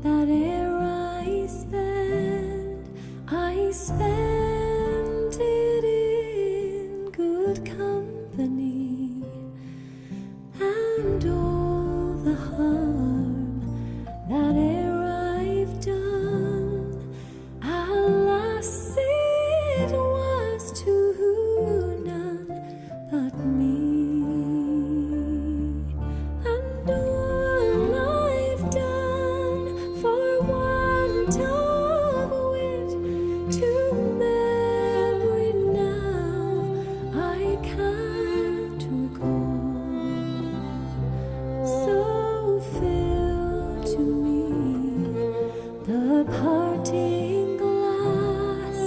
that air I spend it in good company, and all the harm that e'er I've done, alas, it was to none but me. And all I've done for want of wit to memory now I can't recall. So fill to me the parting glass.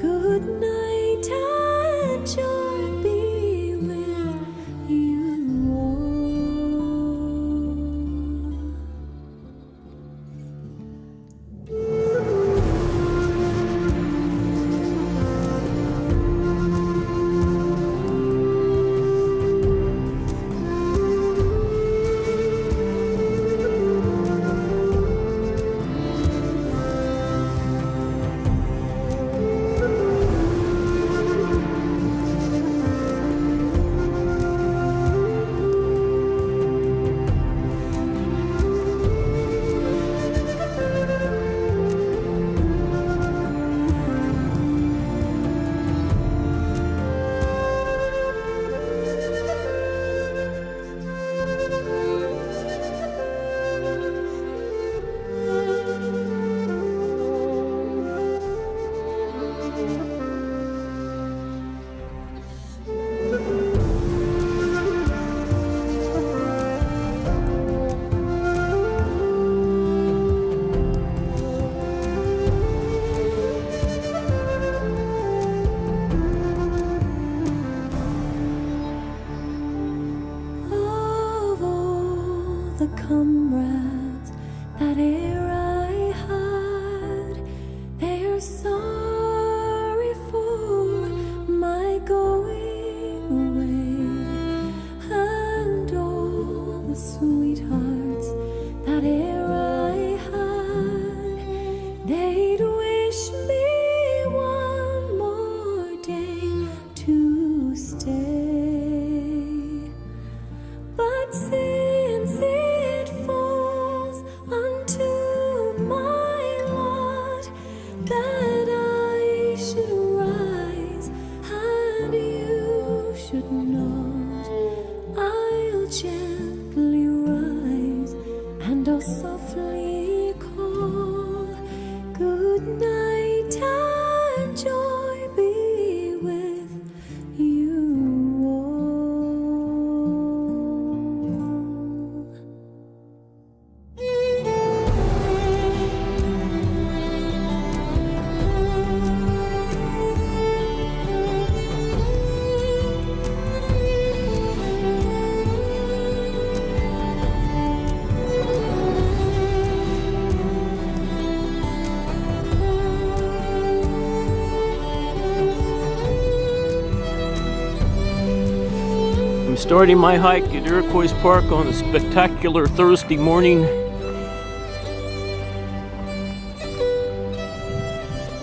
Good night and joy be with you all. Of all the comrades that e'er I had, they are sorry for my going away, and all the sweethearts that e'er I had, they'd wish me one more day to stay. But since it falls unto my lot that I should rise and you should not, I'll gently rise and I'll softly call. Good night and joy be with you all. I'm starting my hike at Iroquois Park on a spectacular Thursday morning.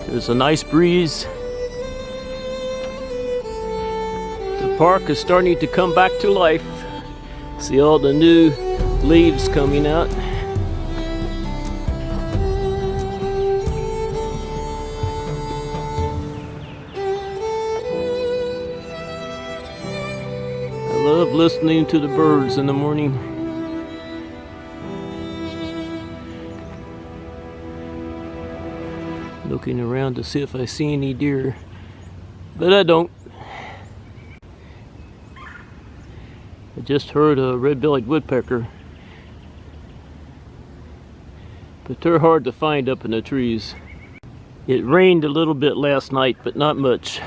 There's a nice breeze. The park is starting to come back to life. See all the new leaves coming out. I love listening to the birds in the morning. Looking around to see if I see any deer, but I don't. I just heard a red-bellied woodpecker, but they're hard to find up in the trees. It rained a little bit last night, but not much.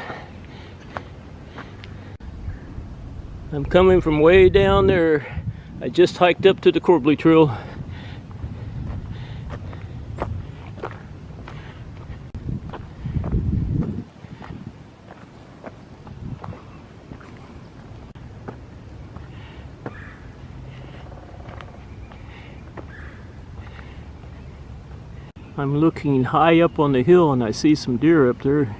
I'm coming from way down there. I just hiked up to the Corbly Trail. I'm looking high up on the hill and I see some deer up there.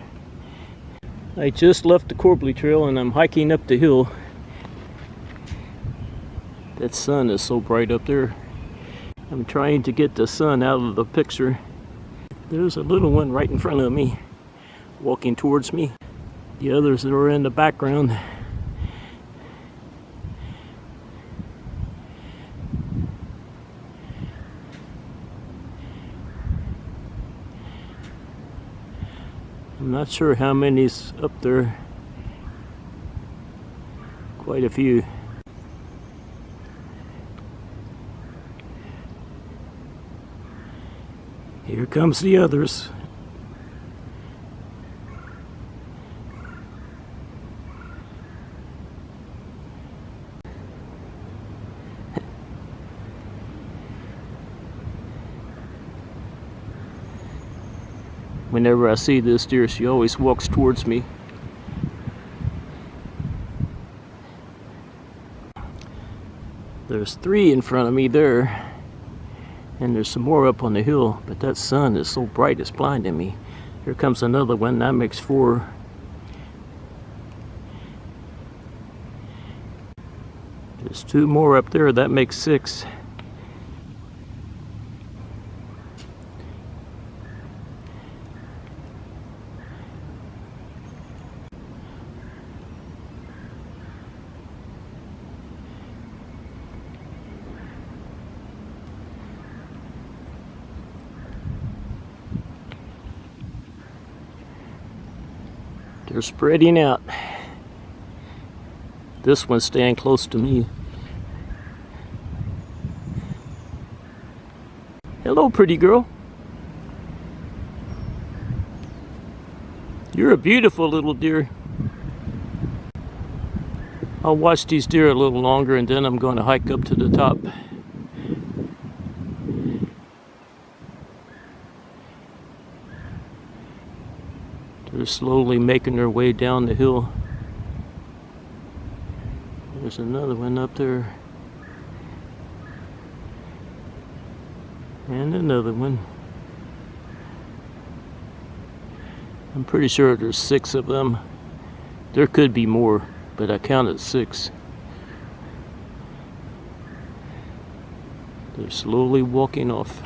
I just left the Corbly Trail and I'm hiking up the hill. That sun is so bright up there. I'm trying to get the sun out of the picture. There's a little one right in front of me, walking towards me. The others are in the background. I'm not sure how many's up there. Quite a few. Here comes the others. Whenever I see this deer, she always walks towards me. There's 3 in front of me there. And there's some more up on the hill, but that sun is so bright it's blinding me. Here comes another one, that makes 4. There's 2 more up there, that makes 6. They're spreading out. This one's staying close to me. Hello, pretty girl. You're a beautiful little deer. I'll watch these deer a little longer and then I'm going to hike up to the top. They're slowly making their way down the hill. There's another one up there. And another one. I'm pretty sure there's 6 of them. There could be more, but I counted 6. They're slowly walking off.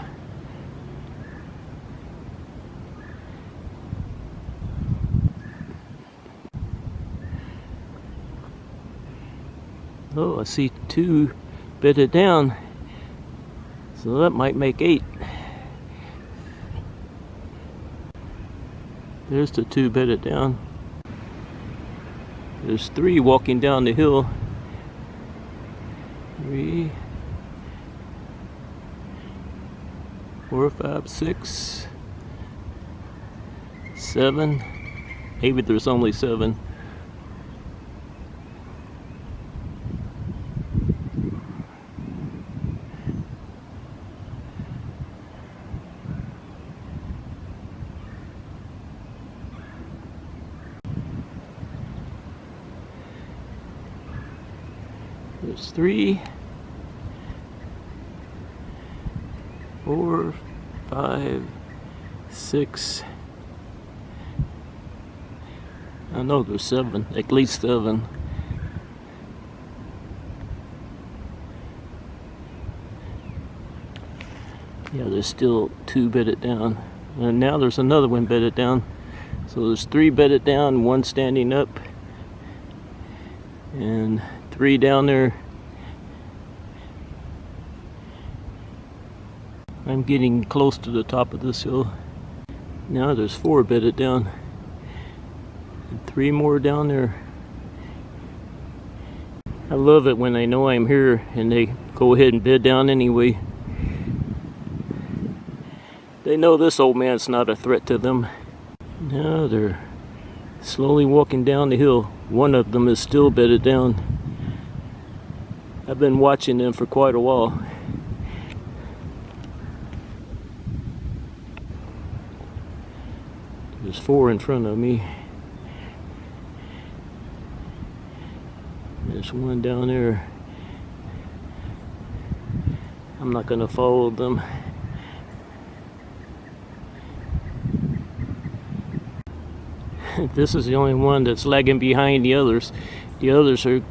Oh, I see 2 bedded down, so that might make 8. There's the 2 bedded down. There's 3 walking down the hill. 3, 4, 5, 6, 7. Maybe there's only 7. There's 3, 4, 5, 6. I know there's 7, at least 7. Yeah, there's still 2 bedded down. And now there's another one bedded down. So there's 3 bedded down, 1 standing up, and 3 down there. I'm getting close to the top of this hill. Now there's 4 bedded down. And 3 more down there. I love it when they know I'm here and they go ahead and bed down anyway. They know this old man's not a threat to them. Now they're slowly walking down the hill. One of them is still bedded down. I've been watching them for quite a while. There's 4 in front of me. There's 1 down there. I'm not gonna follow them. This is the only one that's lagging behind the others. The others are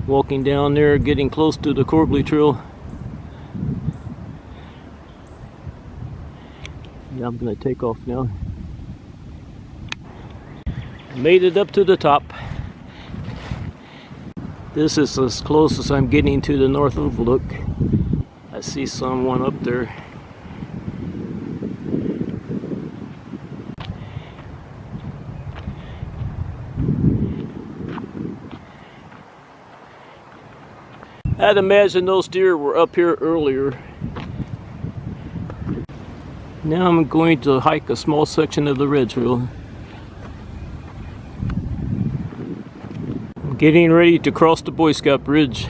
walking down there, getting close to the Corbly Trail. Yeah, I'm gonna take off now. Made it up to the top. This is as close as I'm getting to the North Overlook. I see someone up there. I'd imagine those deer were up here earlier. Now I'm going to hike a small section of the red trail. I'm getting ready to cross the Boy Scout Bridge.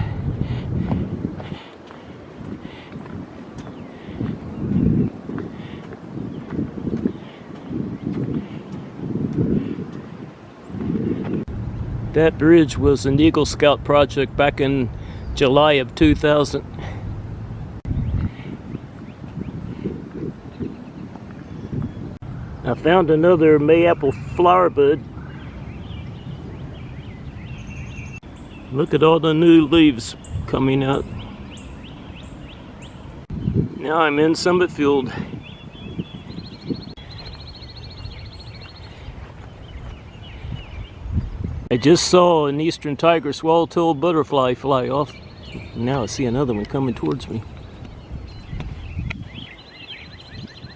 That bridge was an Eagle Scout project back in July of 2000. I found another mayapple flower bud. Look at all the new leaves coming out. Now I'm in Summit Field. I just saw an eastern tiger swallowtail butterfly fly off. Now I see another one coming towards me.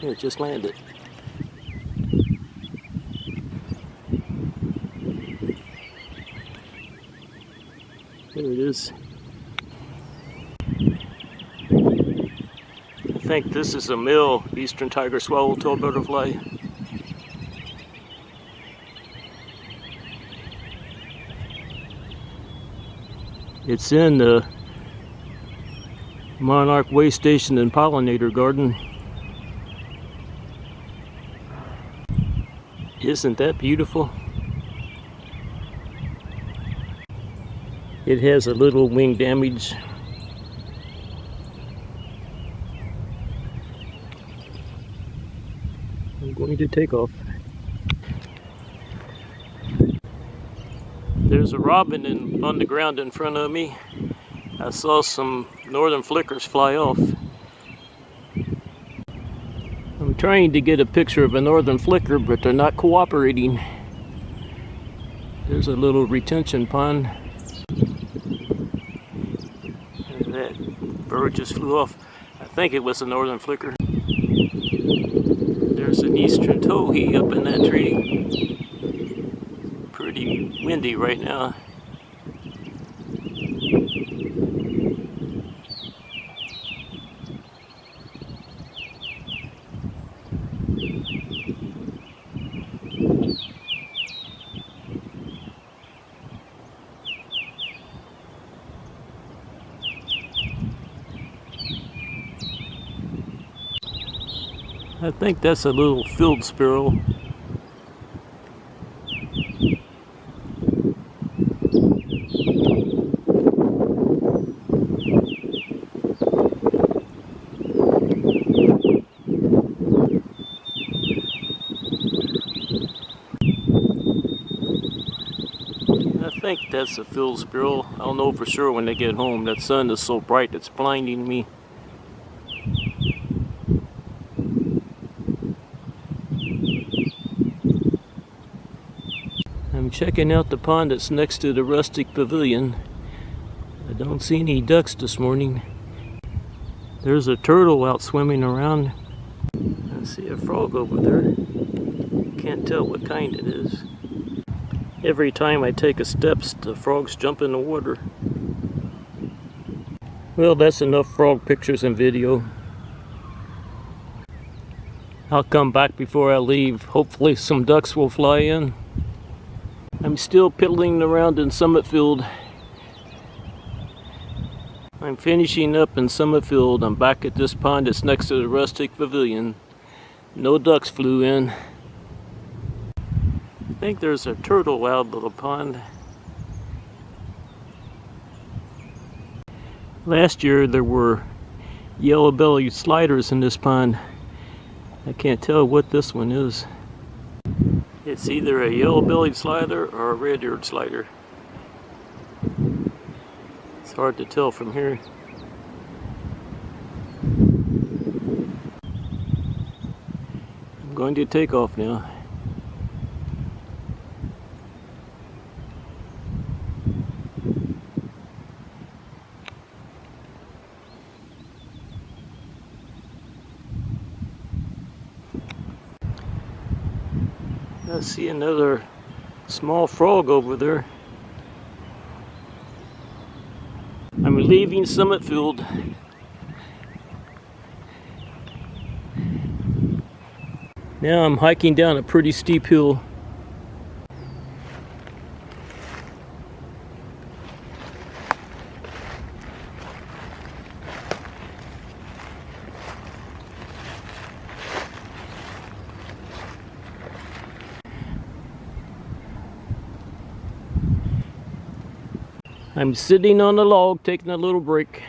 Here, it just landed. There it is. I think this is a male eastern tiger swallowtail butterfly. It's in the Monarch Way Station and Pollinator Garden. Isn't that beautiful? It has a little wing damage. I'm going to take off. There's a robin on the ground in front of me. I saw some northern flickers fly off. I'm trying to get a picture of a northern flicker, but they're not cooperating. There's a little retention pond. And that bird just flew off. I think it was a northern flicker. There's an eastern towhee up in that tree. Pretty windy right now. I think that's a little field sparrow. I think that's a field sparrow. I'll know for sure when they get home. That sun is so bright it's blinding me. I'm checking out the pond that's next to the rustic pavilion. I don't see any ducks this morning. There's a turtle out swimming around. I see a frog over there. Can't tell what kind it is. Every time I take a step, the frogs jump in the water. Well, that's enough frog pictures and video. I'll come back before I leave. Hopefully some ducks will fly in. I'm still piddling around in Summit Field. I'm finishing up in Summit Field. I'm back at this pond that's next to the rustic pavilion. No ducks flew in. I think there's a turtle out of the pond. Last year there were yellow-bellied sliders in this pond. I can't tell what this one is. It's either a yellow-bellied slider or a red-eared slider. It's hard to tell from here. I'm going to take off now. I see another small frog over there. I'm leaving Summit Field. Now I'm hiking down a pretty steep hill. I'm sitting on a log taking a little break.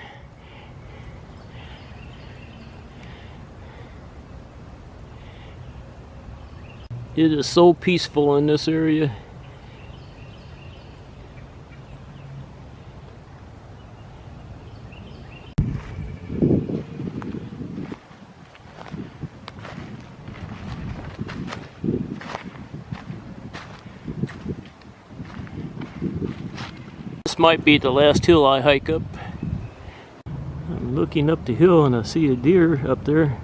It is so peaceful in this area. This might be the last hill I hike up. I'm looking up the hill and I see a deer up there.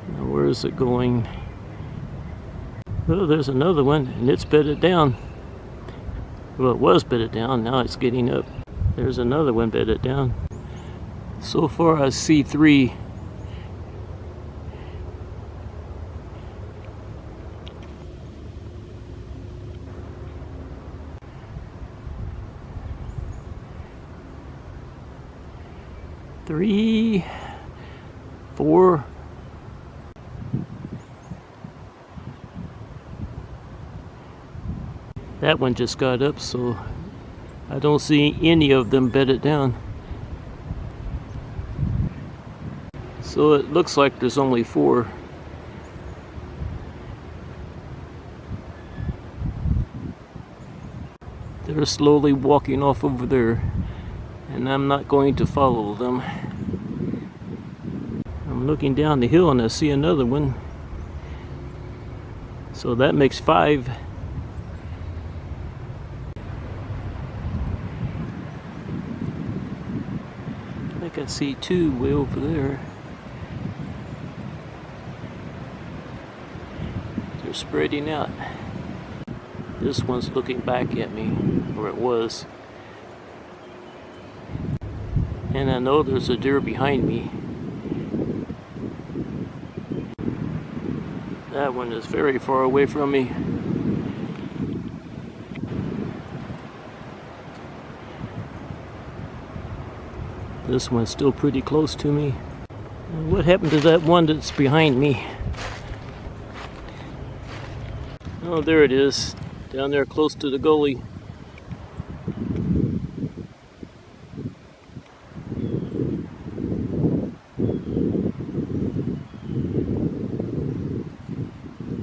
Now where is it going? Oh, there's another one and it's bedded down. Well, it was bedded down, now it's getting up. There's another one bedded down. So far I see 3. Three, 4. That one just got up, so I don't see any of them bedded down. So it looks like there's only 4. They're slowly walking off over there, and I'm not going to follow them. I'm looking down the hill and I see another one. So that makes 5. I think I see 2 way over there. They're spreading out. This one's looking back at me, or it was. And I know there's a deer behind me. That one is very far away from me. This one's still pretty close to me. What happened to that one that's behind me? Oh, there it is. Down there close to the gully.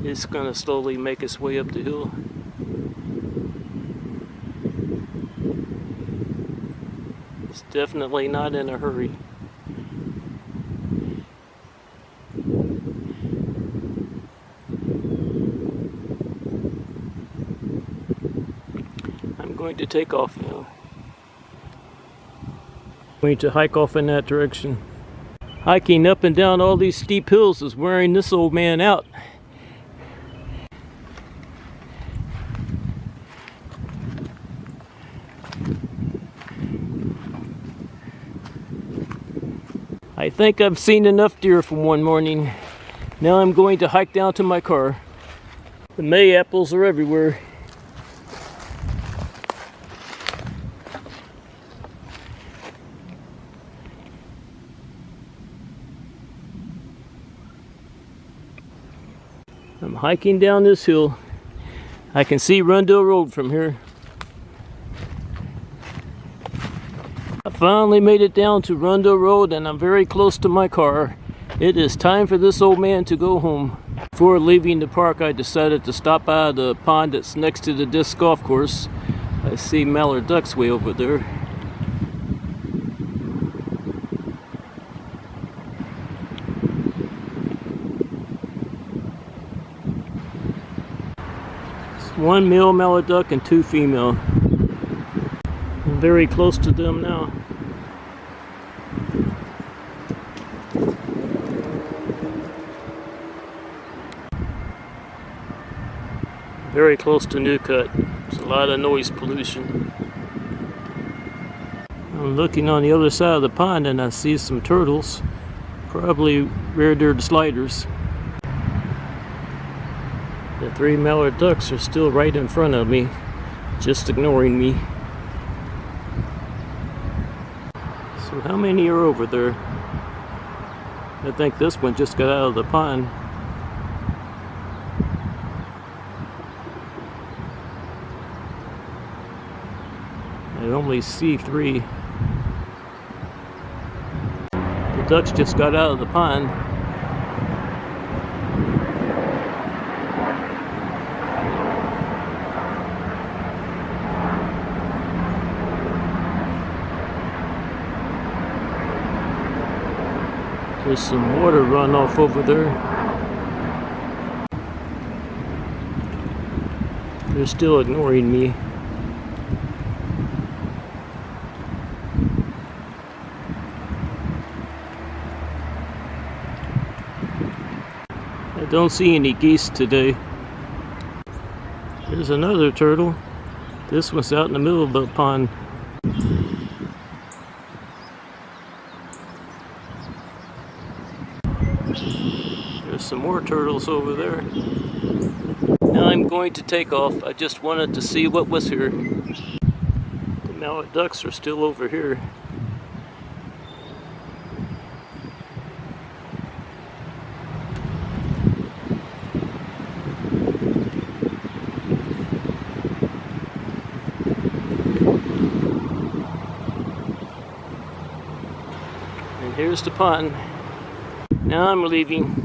It's gonna slowly make its way up the hill. It's definitely not in a hurry. I'm going to take off now. I'm going to hike off in that direction. Hiking up and down all these steep hills is wearing this old man out. I think I've seen enough deer from one morning. Now I'm going to hike down to my car. The May apples are everywhere. I'm hiking down this hill. I can see Rundle Road from here. I finally made it down to Rundle Road and I'm very close to my car. It is time for this old man to go home. Before leaving the park, I decided to stop by the pond that's next to the disc golf course. I see mallard ducks way over there. It's one male mallard duck and two female. I'm very close to them now. Very close to New Cut. There's a lot of noise pollution. I'm looking on the other side of the pond and I see some turtles, probably red-eared sliders. The three mallard ducks are still right in front of me, just ignoring me. So how many are over there? I think this one just got out of the pond. I only see three. The ducks just got out of the pond. There's some water runoff over there. They're still ignoring me. I don't see any geese today. There's another turtle. This one's out in the middle of the pond. There's some more turtles over there. Now I'm going to take off. I just wanted to see what was here. The mallard ducks are still over here. And here's the pond. Now I'm leaving.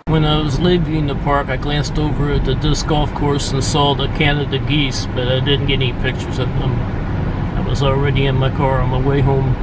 When I was leaving the park, I glanced over at the disc golf course and saw the Canada geese, but I didn't get any pictures of them. I was already in my car on my way home.